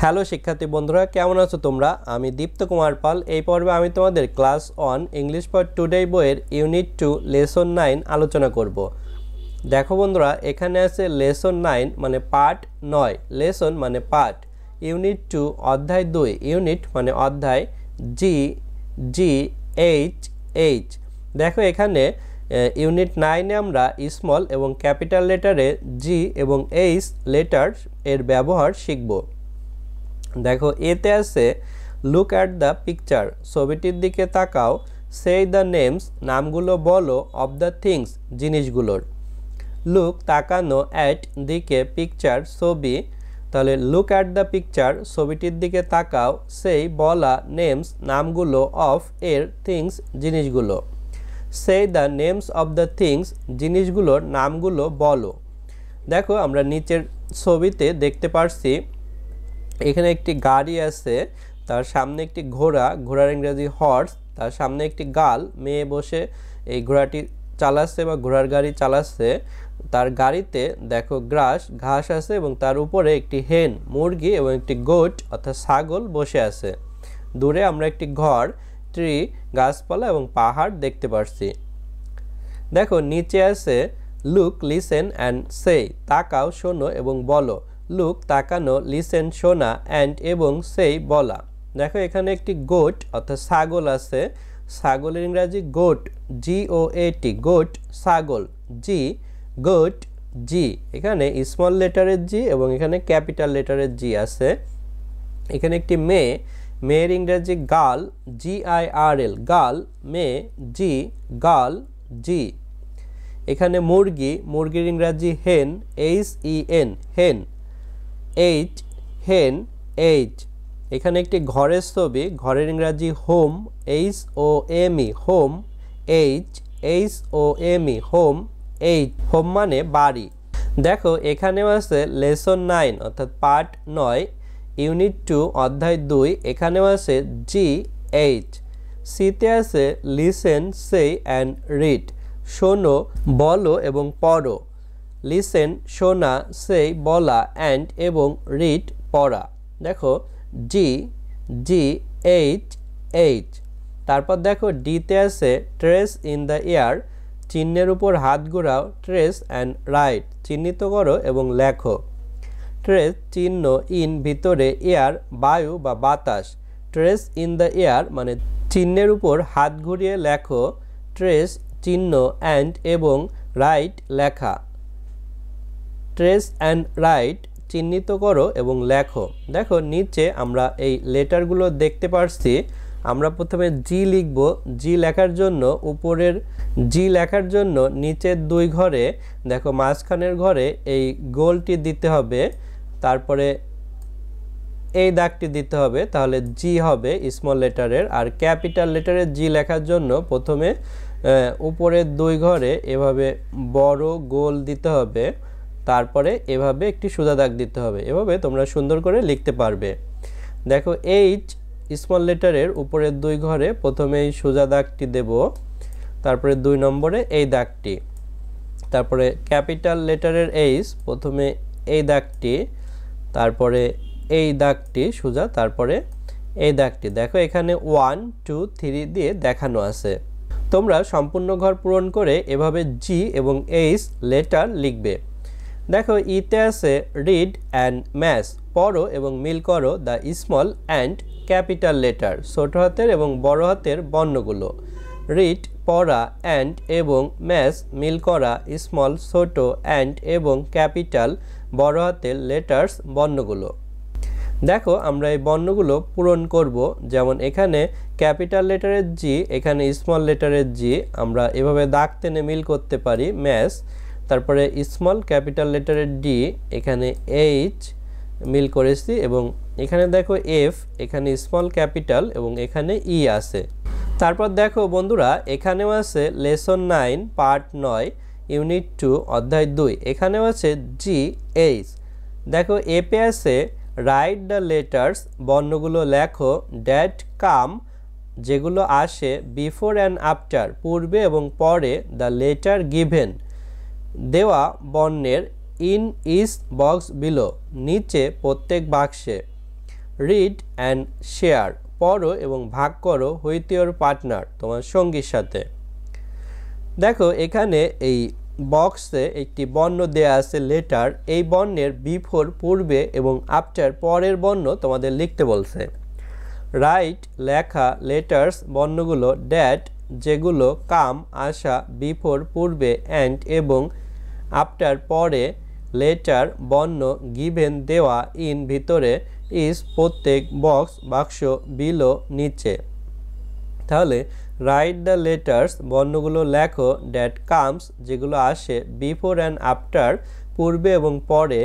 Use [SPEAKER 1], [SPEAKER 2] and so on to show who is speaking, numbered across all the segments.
[SPEAKER 1] Hello শিক্ষার্থী বন্ধুরা, কেমন আছো তোমরা? আমি দীপ্ত কুমার পাল। এই পর্বে আমি তোমাদের ক্লাস 1 ইংলিশ ফর টুডে বইয়ের ইউনিট 2 লেসন 9 আলোচনা করব। দেখো বন্ধুরা, এখানে আছে লেসন 9 মানে পার্ট 9, লেসন মানে পার্ট, ইউনিট 2 অধ্যায় 2, ইউনিট মানে অধ্যায়, জি জি এইচ এইচ। দেখো এখানে ইউনিট 9-এ আমরা স্মল এবং ক্যাপিটাল লেটারে জি এবং এইচ লেটার এর ব্যবহার শিখব। দেখো এতে আছে লুক অ্যাট দ্য পিকচার, ছবিটির দিকে তাকাও। সে দ্য নেমস, নামগুলো বলো। অফ দ্য থিংস, জিনিসগুলোর। লুক তাকানো, অ্যাট দিকে, পিকচার ছবি। তাহলে লুক অ্যাট দ্য পিকচার ছবিটির দিকে তাকাও, সেই বলা, নেমস নামগুলো, অফ এর, থিংস জিনিসগুলো। Say the names of the things, জিনিসগুলোর নামগুলো বলো। দেখো আমরা নিচের ছবিতে দেখতে পারছি এখানে একটি গাড়ি আছে, তার সামনে একটি ঘোড়া, ঘোড়ার ইংরেজি হর্স, তার সামনে একটি গার্ল, মেয়ে বসে এই ঘোড়াটি চালাচ্ছে বা ঘোড়ার গাড়ি চালাচ্ছে। তার গাড়িতে দেখো ঘাস আছে এবং তার উপরে একটি হেন, মুরগি এবং একটি গোট অর্থাৎ ছাগল বসে আছে। দূরে আমরা একটি ঘর, ট্রি, গাছপালা এবং পাহাড় দেখতে পাচ্ছি। দেখো নিচে আছে লুক, লিসেন অ্যান্ড সে, তাকাও, শোনো এবং বলো। লুক তাকানো, লিসেন শোনা, অ্যান্ড এবং সেই বলা। দেখো এখানে একটি গোট অর্থাৎ ছাগল আছে, ছাগলের ইংরাজি গোট, GOAT, গোট ছাগল, জি গোট জি। এখানে স্মল লেটারের জি এবং এখানে ক্যাপিটাল লেটারের জি আছে। এখানে একটি মেয়ে, মেয়ের ইংরাজি গার্ল, GIRL, গার্ল, মেয়ে, জি গার্ল জি। এখানে মুরগি, মুরগির ইংরাজি হেন, HEN, হেন, এইচ হেন এইচ। এখানে একটি ঘরের ছবি, ঘরের ইংরাজি home, HOME, home, HOME, home, home মানে বাড়ি। দেখো এখানেও আছে লেসন 9 অর্থাৎ পার্ট 9, ইউনিট 2 অধ্যায় 2, এখানেও আছে GH। সিতে আছে লিসেন, সে অ্যান্ড রিড, শোনো, বলো এবং পড়ো। লিসেন শোনা, সে বলা, অ্যান্ড এবং রিড পড়া। দেখো GH। তারপর দেখো ডিতে আছে ট্রেস ইন দ্য এয়ার, চিহ্নের উপর হাত ঘোরাও, ট্রেস অ্যান্ড রাইট, চিহ্নিত করো এবং লেখো। ট্রেস চিহ্ন, ইন ভিতরে, এয়ার বায়ু বা বাতাস। ট্রেস ইন দ্য এয়ার মানে চিহ্নের উপর হাত ঘুরিয়ে লেখো, ট্রেস চিহ্ন, অ্যান্ড এবং রাইট লেখা। ট্রেস অ্যান্ড রাইট চিহ্নিত করো এবং লেখো। দেখো নিচে আমরা এই লেটারগুলো দেখতে পারছি। আমরা প্রথমে জি লিখব। জি লেখার জন্য উপরের জি লেখার জন্য নিচের দুই ঘরে দেখো মাঝখানের ঘরে এই গোলটি দিতে হবে, তারপরে এই দাগটি দিতে হবে, তাহলে জি হবে স্মল লেটারের। আর ক্যাপিটাল লেটারের জি লেখার জন্য প্রথমে উপরের দুই ঘরে এভাবে বড় গোল দিতে হবে, তারপরে এভাবে একটি সোজা দাগ দিতে হবে। এভাবে তোমরা সুন্দর করে লিখতে পারবে। দেখো এইচ স্মল লেটারের উপরের দুই ঘরে প্রথমে এই সোজা দাগটি দেব, তারপরে 2 নম্বরে এই দাগটি, তারপরে ক্যাপিটাল লেটারের এইচ প্রথমে এই দাগটি, তারপরে এই দাগটি সোজা, তারপরে এই দাগটি। দেখো এখানে 1 2 3 দিয়ে দেখানো আছে। তোমরা সম্পূর্ণ ঘর পূরণ করে এভাবে জি এবং এইচ লেটার লিখবে। দেখো ইতে আছে রিড অ্যান্ড ম্যাচ, পড়ো এবং মিল করো the small and capital letter, ছোট হাতের এবং বড় হাতের বর্ণগুলো। রিড পড়া, অ্যান্ড এবং ম্যাচ মিল করা, স্মল ছোট, অ্যান্ড এবং ক্যাপিটাল বড় হাতের লেটার্স বর্ণগুলো। দেখো আমরা এই বর্ণগুলো পূরণ করব। যেমন এখানে ক্যাপিটাল লেটারের জি, এখানে স্মল লেটারের জি, আমরা এভাবে দাগ টেনে মিল করতে পারি, ম্যাচ। তারপরে স্মল ক্যাপিটাল লেটারের ডি, এখানে এইচ মিল করেছি, এবং এখানে দেখো এফ, এখানে স্মল ক্যাপিটাল এবং এখানে ই আছে। তারপর দেখো বন্ধুরা এখানেও আছে লেসন 9 পার্ট 9, ইউনিট 2 অধ্যায় 2, এখানেও আছে GH। দেখো এপে আছে রাইট দ্য লেটার্স, বর্ণগুলো লেখো, ড্যাট কাম, যেগুলো আসে, বিফোর অ্যান্ড আফটার, পূর্বে এবং পরে, দ্য লেটার গিভেন, দেওয়া বর্ণের, ইন ইচ বক্স বিলো, নিচে প্রত্যেক বাক্সে। রিড অ্যান্ড শেয়ার, পড়ো এবং ভাগ করো উইথ ইওর পার্টনার, তোমার সঙ্গীর সাথে। দেখো এখানে এই বক্সে একটি বর্ণ দেয়া আছে লেটার, এই বর্ণের বিফোর পূর্বে এবং আফটার পরের বর্ণ তোমাদের লিখতে বলছে। রাইট লেখা লেটার্স বর্ণগুলো ড্যাট যেগুলো কাম আসা, বিফোর পূর্বে, অ্যান্ড এবং আফটার পরে, লেটার বর্ণ গিভেন দেওয়া, ইন ভিতরে, ইজ প্রত্যেক, বক্স বাক্স, বিলো নিচে। তাহলে রাইট দ্য লেটার্স বর্ণগুলো লেখো ড্যাট কামস যেগুলো আসে, বিফোর অ্যান্ড আফটার পূর্বে এবং পরে,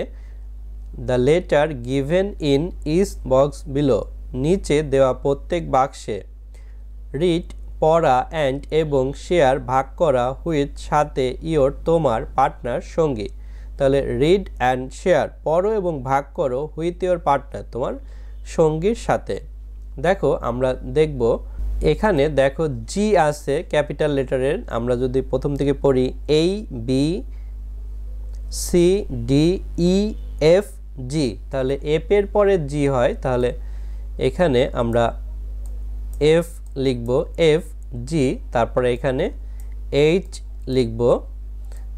[SPEAKER 1] the letter given in is box below নিচে দেওয়া প্রত্যেক বাক্সে, রিড পড়া, অ্যান্ড এবং শেয়ার ভাগ করা, হুইথ সাথে, ইওর তোমার, পার্টনার সঙ্গী। তাহলে রিড অ্যান্ড শেয়ার পড়ো এবং ভাগ করো, হুইথ ইওর পার্টনার তোমার সঙ্গীর সাথে। দেখো আমরা দেখব এখানে দেখো জি আছে ক্যাপিটাল লেটারের, আমরা যদি প্রথম থেকে পড়ি এই B C D E F G, তাহলে এফ এর পরে জি হয়, তাহলে এখানে আমরা এফ লিখব, এফ জি, তারপরে এখানে এইচ লিখব।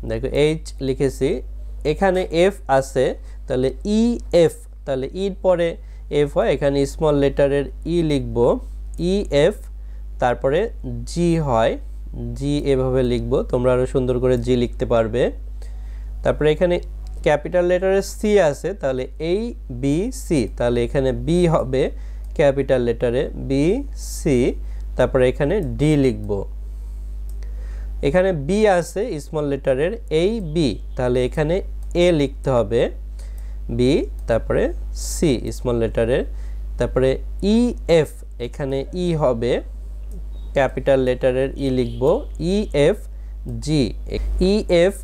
[SPEAKER 1] দেখো এইচ লিখেছি, এখানে এফ আছে তাহলে ই এফ, তাহলে ইর পরে এফ হয়, এখানে স্মল লেটারের ই লিখব, ই এফ, তারপরে জি হয়, জি এভাবে লিখব, তোমরা আরও সুন্দর করে জি লিখতে পারবে। তারপরে এখানে ক্যাপিটাল লেটারের সি আছে, তাহলে এই বি সি, তাহলে এখানে বি হবে ক্যাপিটাল লেটারে বি সি, তারপরে এখানে ডি লিখব। এখানে বি আছে স্মল লেটারের এই বি, তাহলে এখানে এ লিখতে হবে বি, তারপরে সি স্মল লেটারের, তারপরে ই এফ, এখানে ই হবে ক্যাপিটাল লেটারের ই লিখব, ই এফ জি, ই এফ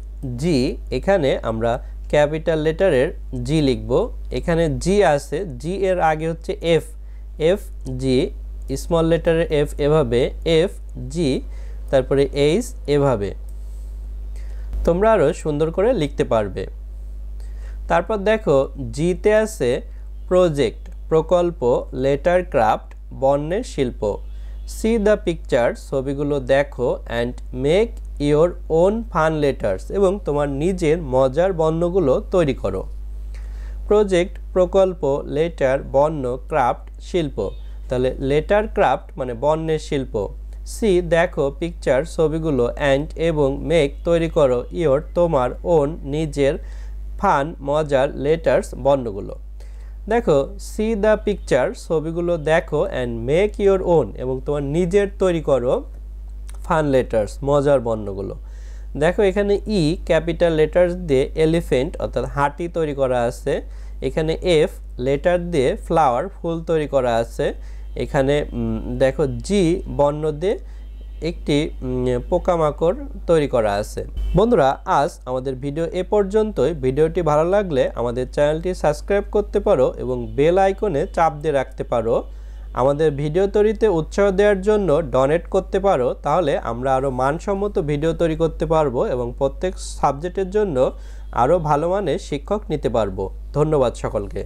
[SPEAKER 1] জি, এখানে আমরা ক্যাপিটাল লেটারের জি লিখব। এখানে জি আছে, জি এর আগে হচ্ছে এফ, এফ জি স্মল লেটারের এফ এভাবে, এফ জি, তারপরে এইচ এভাবে, তোমরা আরও সুন্দর করে লিখতে পারবে। তারপর দেখো জিতে আছে প্রজেক্ট প্রকল্প, লেটার ক্রাফট বর্ণের শিল্প, সি দ্য পিকচার ছবিগুলো দেখো, and make your own fun letters এবং তোমার নিজের মজার বর্ণগুলো তৈরি করো। প্রজেক্ট প্রকল্প, লেটার বর্ণ, ক্রাফট শিল্প, তাহলে লেটার ক্রাফট মানে বর্ণের শিল্প, সি দেখো পিকচার ছবিগুলো, অ্যান্ড এবং মেক তৈরি করো, ইওর তোমার, ওন নিজের, ফান মজার, লেটার্স বর্ণগুলো। দেখো সি দ্য পিকচার ছবিগুলো দেখো, অ্যান্ড মেক ইওর ওন এবং তোমার নিজের তৈরি করো, ফান লেটার্স মজার বর্ণগুলো। দেখো এখানে ই ক্যাপিটাল লেটার্স দিয়ে এলিফেন্ট অর্থাৎ হাতি তৈরি করা আছে, এখানে এফ লেটার দিয়ে ফ্লাওয়ার ফুল তৈরি করা আছে, এখানে দেখো জি বর্ণ দিয়ে একটি পোকামাকড় তৈরি করা আছে। বন্ধুরা আজ আমাদের ভিডিও এ পর্যন্তই। ভিডিওটি ভালো লাগলে আমাদের চ্যানেলটি সাবস্ক্রাইব করতে পারো এবং বেল আইকনে চাপ দিয়ে রাখতে পারো। আমাদের ভিডিও তৈরিতে উৎসাহ দেওয়ার জন্য ডোনেট করতে পারো, তাহলে আমরা আরও মানসম্মত ভিডিও তৈরি করতে পারবো এবং প্রত্যেক সাবজেক্টের জন্য আরও ভালো মানের শিক্ষক নিতে পারবো। ধন্যবাদ সকলকে।